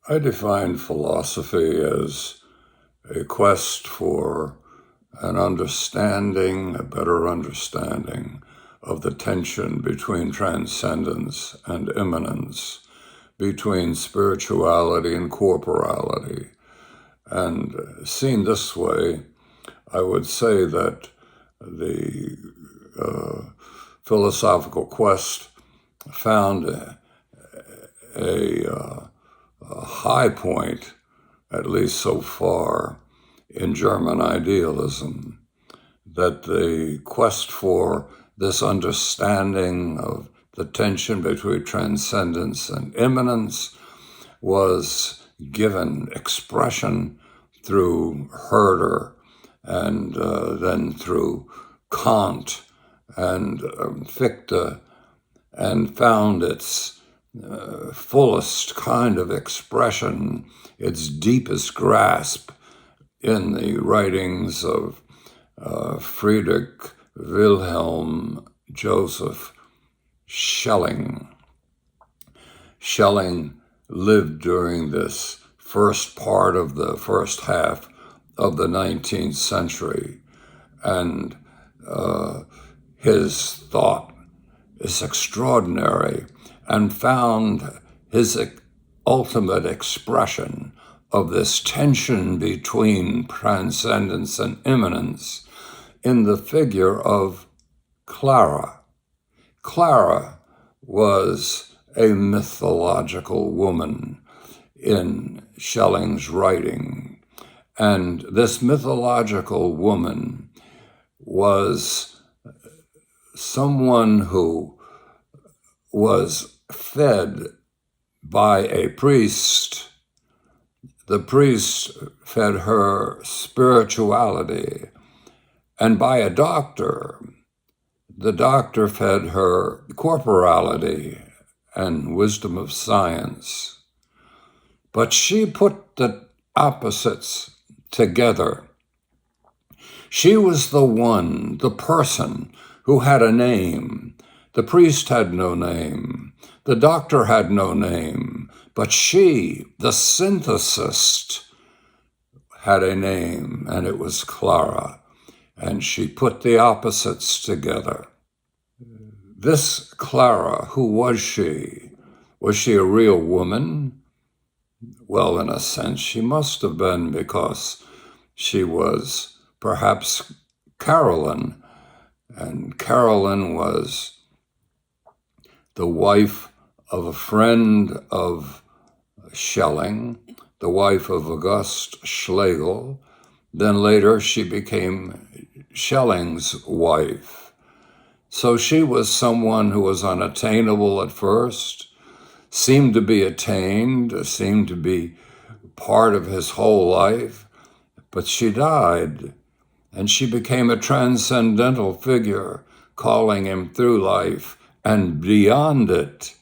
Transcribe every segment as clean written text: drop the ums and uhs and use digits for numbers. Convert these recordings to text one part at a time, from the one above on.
I define philosophy as a quest for an understanding, a better understanding of the tension between transcendence and immanence, between spirituality and corporality. And seen this way, I would say that the philosophical quest found a high point, at least so far, in German idealism, that the quest for this understanding of the tension between transcendence and immanence was given expression through Herder and then through Kant and Fichte, and found its fullest kind of expression, its deepest grasp in the writings of Friedrich Wilhelm Joseph Schelling. Schelling lived during this first part of the first half of the 19th century, and his thought is extraordinary, and found his ultimate expression of this tension between transcendence and immanence in the figure of Clara. Clara was a mythological woman in Schelling's writing, and this mythological woman was someone who was fed by a priest. The priest fed her spirituality, and by a doctor. The doctor fed her corporality and wisdom of science. But she put the opposites together. She was the one, the person, who had a name. The priest had no name. The doctor had no name. But she, the synthesist, had a name, and it was Clara. And she put the opposites together. This Clara, who was she? Was she a real woman? Well, in a sense, she must have been, because she was perhaps Caroline, and Caroline was the wife of a friend of Schelling, the wife of August Schlegel. Then later she became Schelling's wife. So she was someone who was unattainable at first, seemed to be attained, seemed to be part of his whole life, but she died, and she became a transcendental figure, calling him through life and beyond it,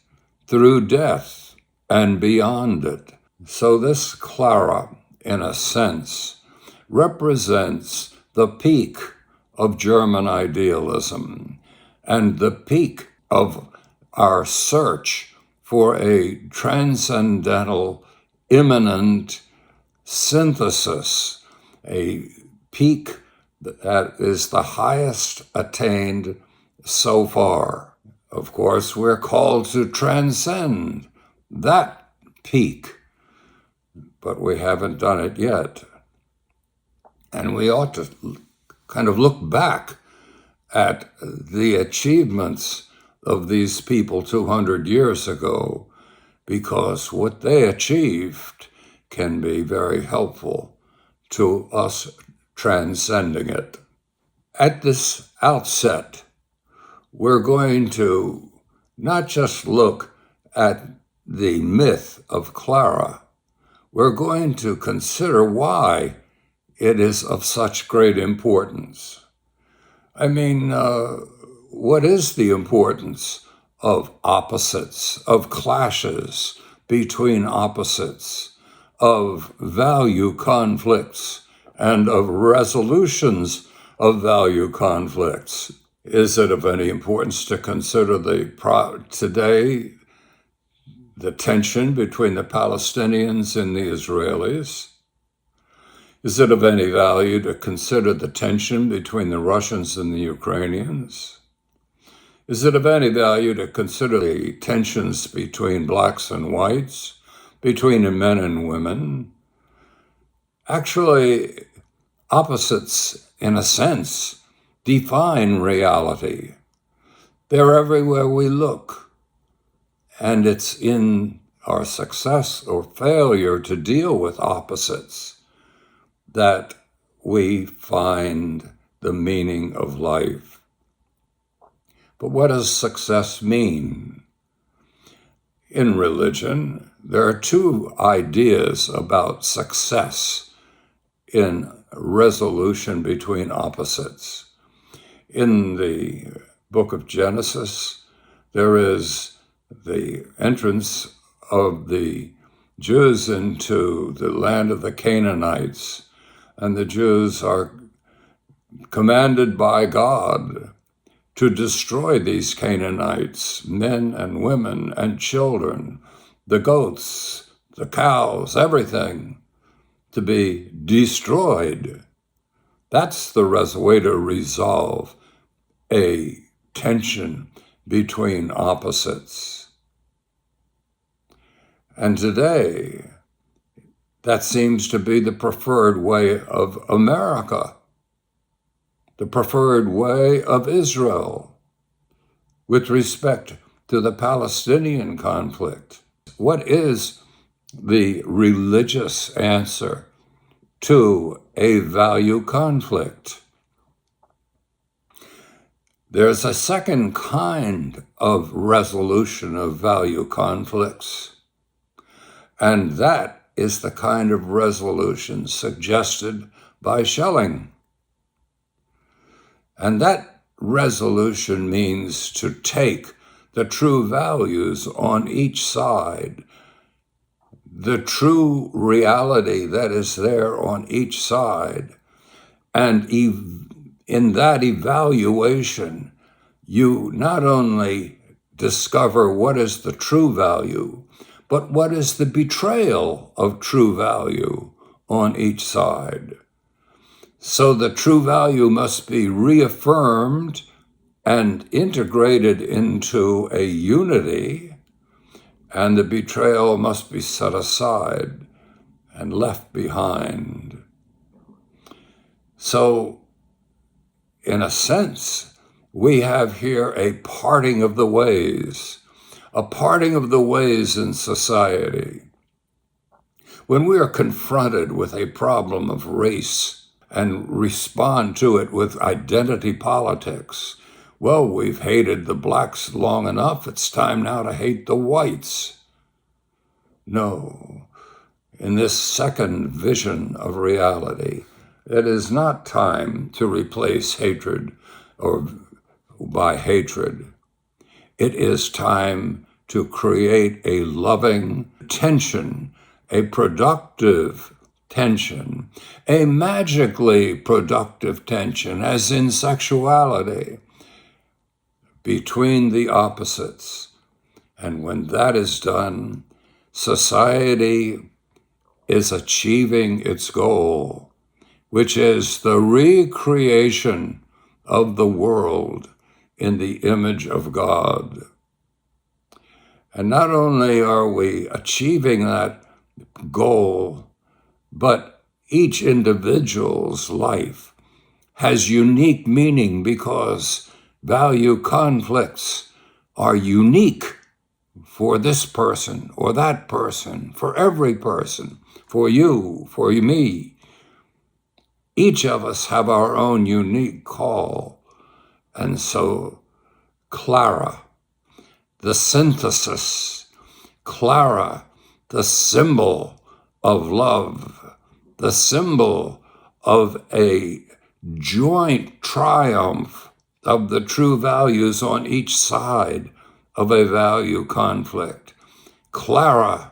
through death and beyond it. So this Clara, in a sense, represents the peak of German idealism and the peak of our search for a transcendental, immanent synthesis, a peak that is the highest attained so far. Of course, we're called to transcend that peak, but we haven't done it yet. And we ought to kind of look back at the achievements of these people 200 years ago, because what they achieved can be very helpful to us transcending it. At this outset, we're going to not just look at the myth of Clara, we're going to consider why it is of such great importance. I mean, what is the importance of opposites, of clashes between opposites, of value conflicts, and of resolutions of value conflicts? Is it of any importance to consider today the tension between the Palestinians and the Israelis? Is it of any value to consider the tension between the Russians and the Ukrainians? Is it of any value to consider the tensions between blacks and whites, between men and women? Actually, opposites, in a sense, define reality. They're everywhere we look. And it's in our success or failure to deal with opposites that we find the meaning of life. But what does success mean? In religion, there are two ideas about success in resolution between opposites. In the book of Genesis, there is the entrance of the Jews into the land of the Canaanites, and the Jews are commanded by God to destroy these Canaanites, men and women and children, the goats, the cows, everything, to be destroyed. That's the way to resolve a tension between opposites. And today, that seems to be the preferred way of America, the preferred way of Israel with respect to the Palestinian conflict. What is the religious answer to a value conflict? There's a second kind of resolution of value conflicts, and that is the kind of resolution suggested by Schelling. And that resolution means to take the true values on each side, the true reality that is there on each side, and in that evaluation, you not only discover what is the true value, but what is the betrayal of true value on each side. So the true value must be reaffirmed and integrated into a unity, and the betrayal must be set aside and left behind. So, in a sense, we have here a parting of the ways in society. When we are confronted with a problem of race and respond to it with identity politics, well, we've hated the blacks long enough, it's time now to hate the whites. No, in this second vision of reality, it is not time to replace hatred or by hatred. It is time to create a loving tension, a productive tension, a magically productive tension, as in sexuality, between the opposites. And when that is done, society is achieving its goal, which is the recreation of the world in the image of God. And not only are we achieving that goal, but each individual's life has unique meaning because value conflicts are unique for this person or that person, for every person, for you, for me. Each of us have our own unique call. And so, Clara, the synthesis, Clara, the symbol of love, the symbol of a joint triumph of the true values on each side of a value conflict. Clara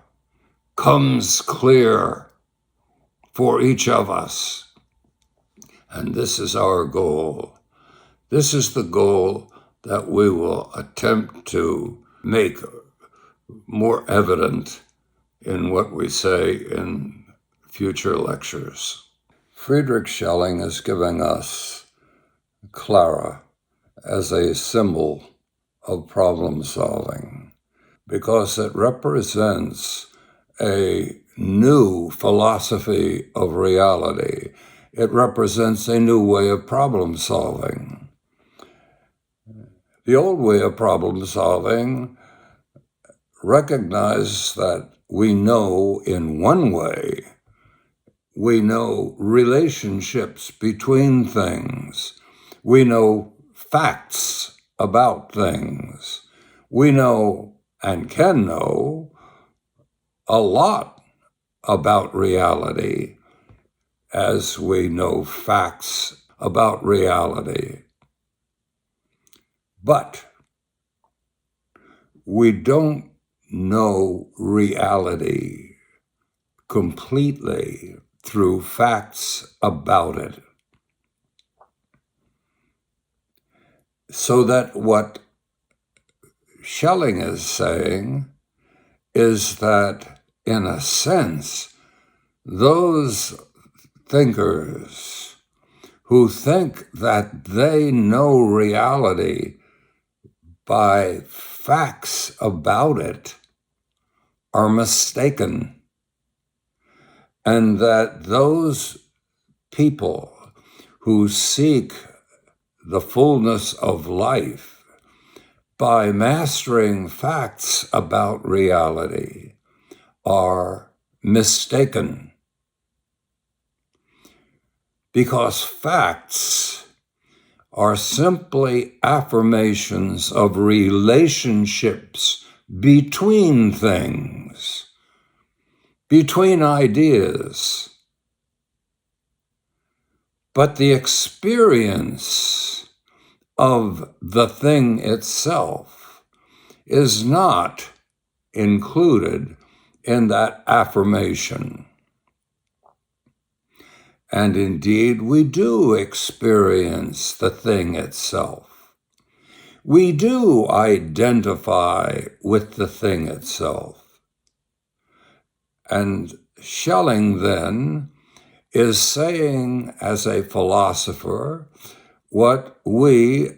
comes clear for each of us. And this is our goal. This is the goal that we will attempt to make more evident in what we say in future lectures. Friedrich Schelling is giving us Clara as a symbol of problem solving because it represents a new philosophy of reality. It represents a new way of problem solving. The old way of problem solving recognized that we know in one way, we know relationships between things. We know facts about things. We know and can know a lot about reality as we know facts about reality. But we don't know reality completely through facts about it. So that what Schelling is saying is that, in a sense, those thinkers who think that they know reality by facts about it are mistaken, and that those people who seek the fullness of life by mastering facts about reality are mistaken. Because facts are simply affirmations of relationships between things, between ideas. But the experience of the thing itself is not included in that affirmation. And indeed, we do experience the thing itself. We do identify with the thing itself. And Schelling, then, is saying as a philosopher what we,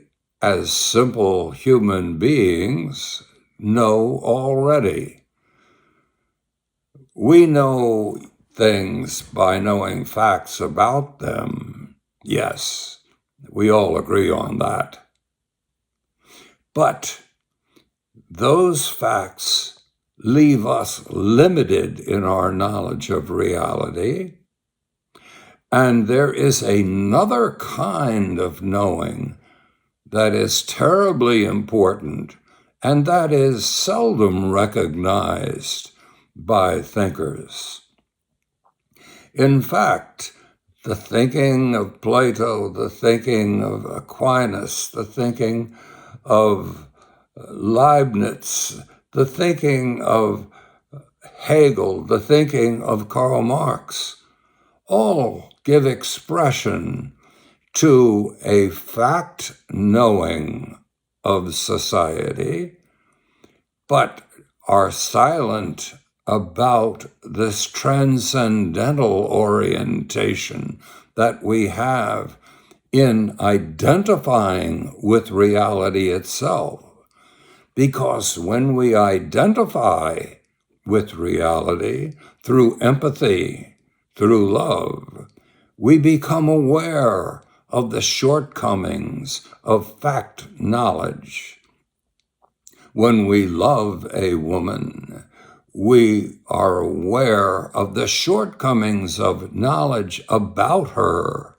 as simple human beings, know already. We know things by knowing facts about them. Yes, we all agree on that. But those facts leave us limited in our knowledge of reality. And there is another kind of knowing that is terribly important, and that is seldom recognized by thinkers. In fact, the thinking of Plato, the thinking of Aquinas, the thinking of Leibniz, the thinking of Hegel, the thinking of Karl Marx, all give expression to a fact knowing of society, but are silent about this transcendental orientation that we have in identifying with reality itself. Because when we identify with reality through empathy, through love, we become aware of the shortcomings of fact knowledge. When we love a woman, we are aware of the shortcomings of knowledge about her.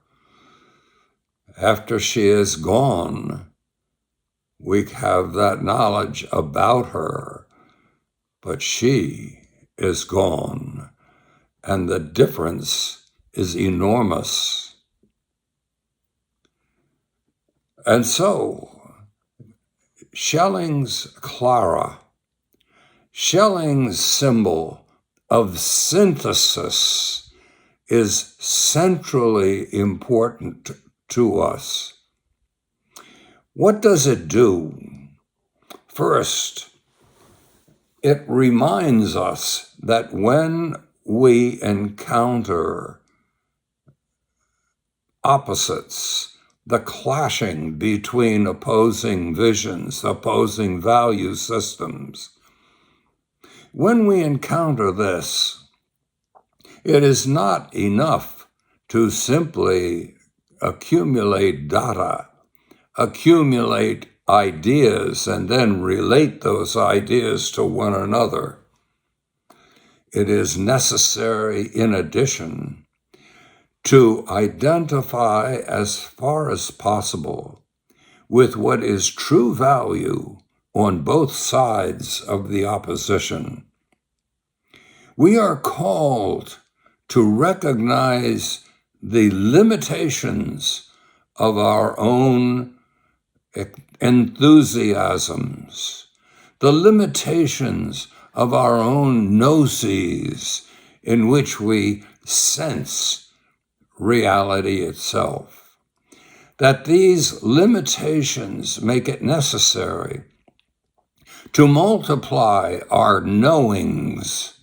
After she is gone, we have that knowledge about her, but she is gone, and the difference is enormous. And so, Schelling's Clara, Schelling's symbol of synthesis, is centrally important to us. What does it do? First, It reminds us that when we encounter opposites, the clashing between opposing visions, opposing value systems, when we encounter this, it is not enough to simply accumulate data, accumulate ideas, and then relate those ideas to one another. It is necessary, in addition, to identify as far as possible with what is true value on both sides of the opposition. We are called to recognize the limitations of our own enthusiasms, the limitations of our own gnosis in which we sense reality itself. That these limitations make it necessary to multiply our knowings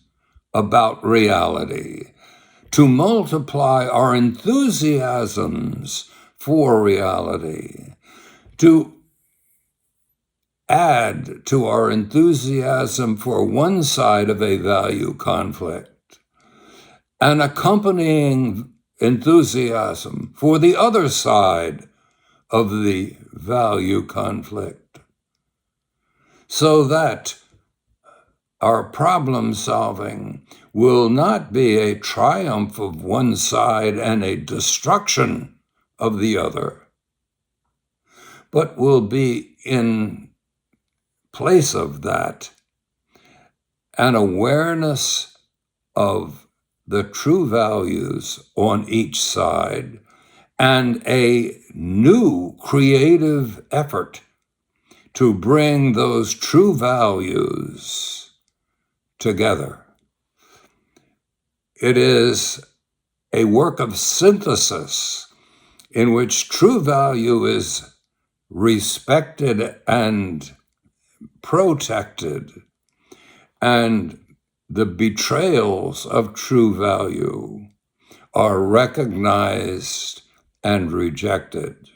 about reality, to multiply our enthusiasms for reality, to add to our enthusiasm for one side of a value conflict, an accompanying enthusiasm for the other side of the value conflict, so that our problem solving will not be a triumph of one side and a destruction of the other, but will be, in place of that, an awareness of the true values on each side and a new creative effort to bring those true values together. It is a work of synthesis in which true value is respected and protected, and the betrayals of true value are recognized and rejected.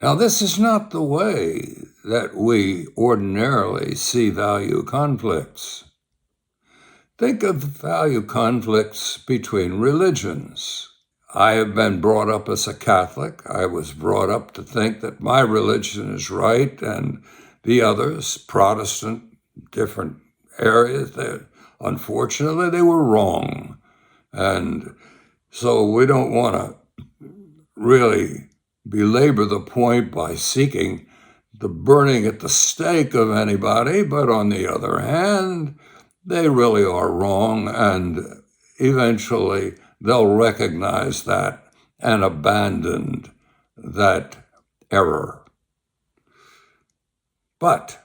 Now, this is not the way that we ordinarily see value conflicts. Think of value conflicts between religions. I have been brought up as a Catholic. I was brought up to think that my religion is right and the others, Protestant, different areas, unfortunately, they were wrong. And so we don't want to really belabor the point by seeking the burning at the stake of anybody, but on the other hand, they really are wrong, and eventually they'll recognize that and abandon that error. But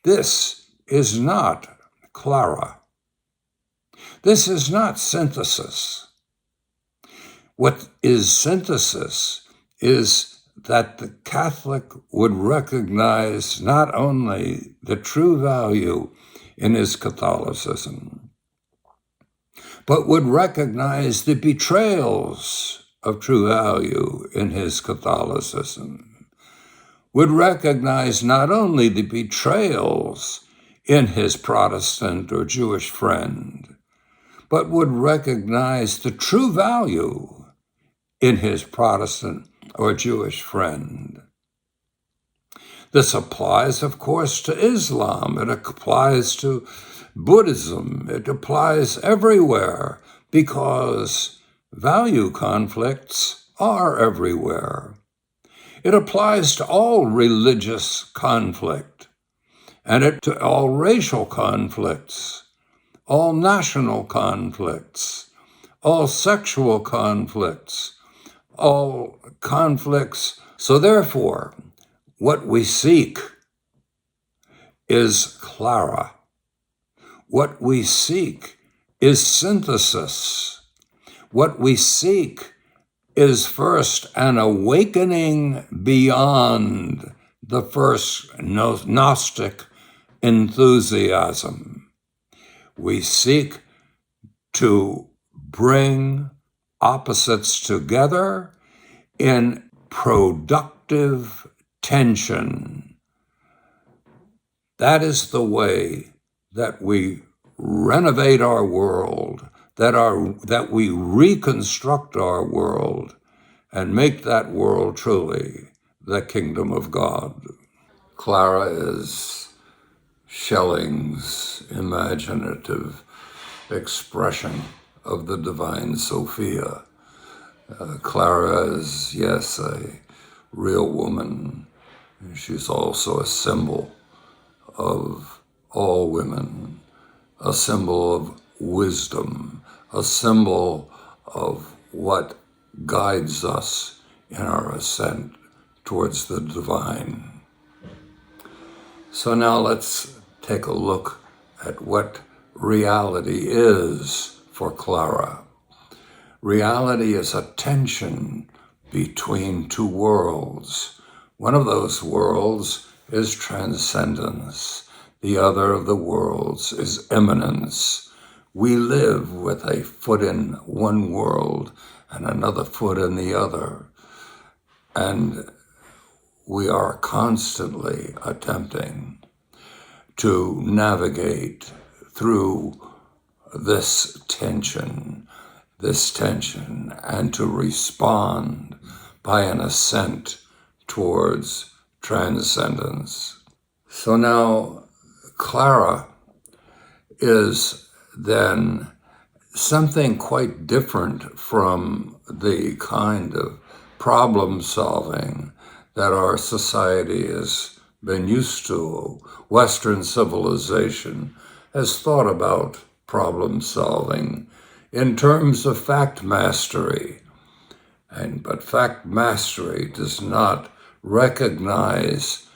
this is not Clara. This is not synthesis. What is synthesis is that the Catholic would recognize not only the true value in his Catholicism, but would recognize the betrayals of true value in his Catholicism, would recognize not only the betrayals in his Protestant or Jewish friend, but would recognize the true value in his Protestant or Jewish friend. This applies, of course, to Islam. It applies to Buddhism. It applies everywhere because value conflicts are everywhere. It applies to all religious conflict, and to all racial conflicts, all national conflicts, all sexual conflicts, all conflicts. So therefore, what we seek is Clara. What we seek is synthesis. What we seek is first an awakening beyond the first Gnostic enthusiasm. We seek to bring opposites together in productive tension. That is the way that we renovate our world, that we reconstruct our world and make that world truly the kingdom of God. Clara is Schelling's imaginative expression of the divine Sophia. Clara is, yes, a real woman. She's also a symbol of all women, a symbol of wisdom, a symbol of what guides us in our ascent towards the divine. So now let's take a look at what reality is for Clara. Reality is a tension between two worlds. One of those worlds is transcendence. The other of the worlds is immanence. We live with a foot in one world and another foot in the other. And we are constantly attempting to navigate through this tension, and to respond by an ascent towards transcendence. So now Clara is then something quite different from the kind of problem solving that our society has been used to. Western civilization has thought about problem solving in terms of fact mastery. But fact mastery does not recognize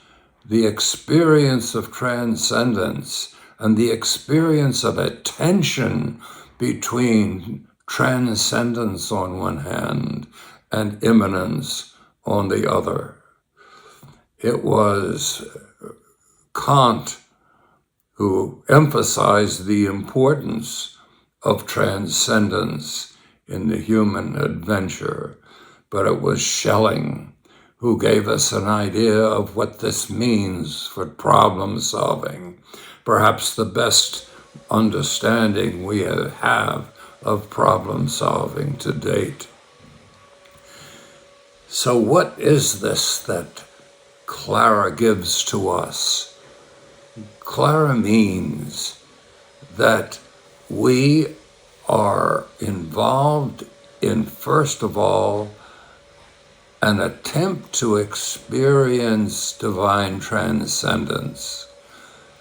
the experience of transcendence and the experience of a tension between transcendence on one hand and immanence on the other. It was Kant who emphasized the importance of transcendence in the human adventure, but it was Schelling who gave us an idea of what this means for problem solving, perhaps the best understanding we have of problem solving to date. So what is this that Clara gives to us? Clara means that we are involved in, first of all, an attempt to experience divine transcendence.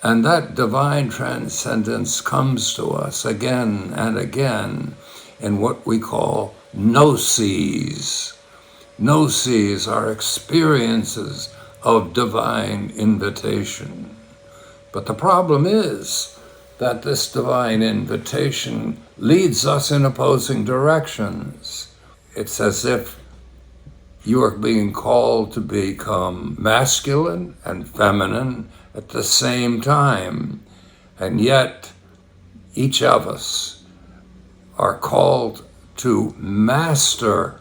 And that divine transcendence comes to us again and again in what we call gnosis. Gnosis are experiences of divine invitation. But the problem is that this divine invitation leads us in opposing directions. It's as if you are being called to become masculine and feminine at the same time. And yet, each of us are called to master,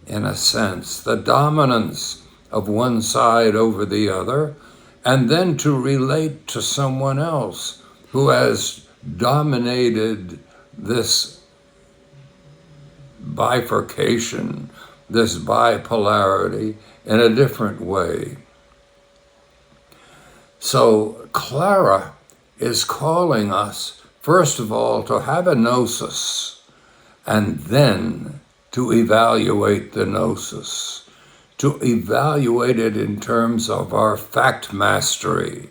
in a sense, the dominance of one side over the other, and then to relate to someone else who has dominated this bifurcation, this bipolarity in a different way. So Clara is calling us, first of all, to have a gnosis, and then to evaluate the gnosis, to evaluate it in terms of our fact mastery.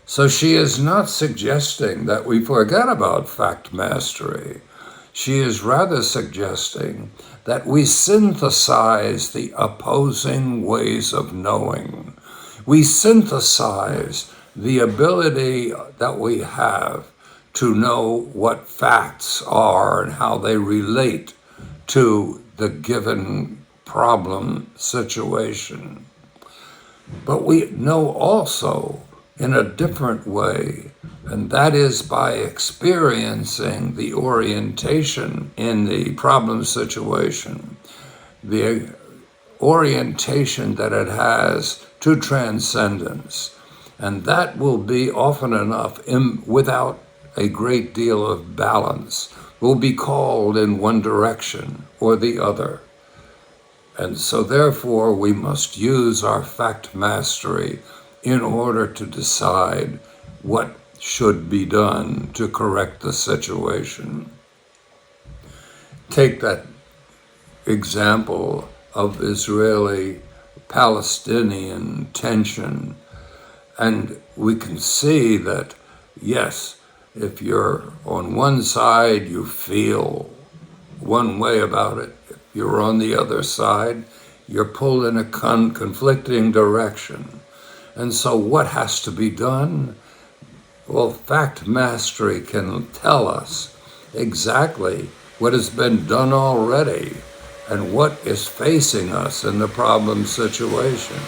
So she is not suggesting that we forget about fact mastery. She is rather suggesting that we synthesize the opposing ways of knowing. We synthesize the ability that we have to know what facts are and how they relate to the given problem situation. But we know also in a different way, and that is by experiencing the orientation in the problem situation, the orientation that it has to transcendence. And that will be often enough, without a great deal of balance, will be called in one direction or the other. And so therefore we must use our fact mastery in order to decide what should be done to correct the situation. Take that example of Israeli-Palestinian tension, and we can see that, yes, if you're on one side, you feel one way about it. If you're on the other side, you're pulled in a conflicting direction. And so what has to be done? Well, fact mastery can tell us exactly what has been done already and what is facing us in the problem situation.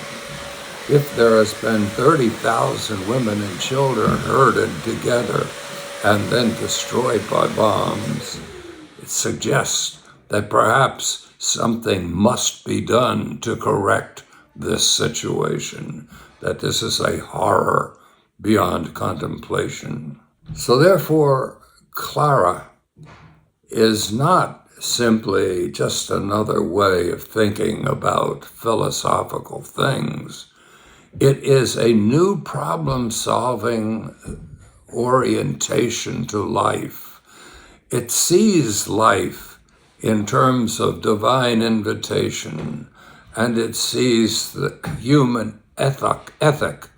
If there has been 30,000 women and children herded together and then destroyed by bombs, it suggests that perhaps something must be done to correct this situation, that this is a horror beyond contemplation. So therefore, Clara is not simply just another way of thinking about philosophical things. It is a new problem-solving orientation to life. It sees life in terms of divine invitation, and it sees the human ethic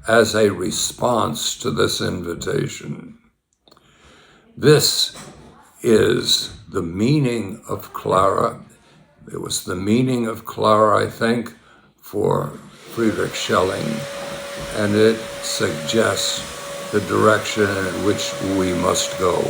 as a response to this invitation. This is the meaning of Clara. It was the meaning of Clara, I think, for Friedrich Schelling, and it suggests the direction in which we must go.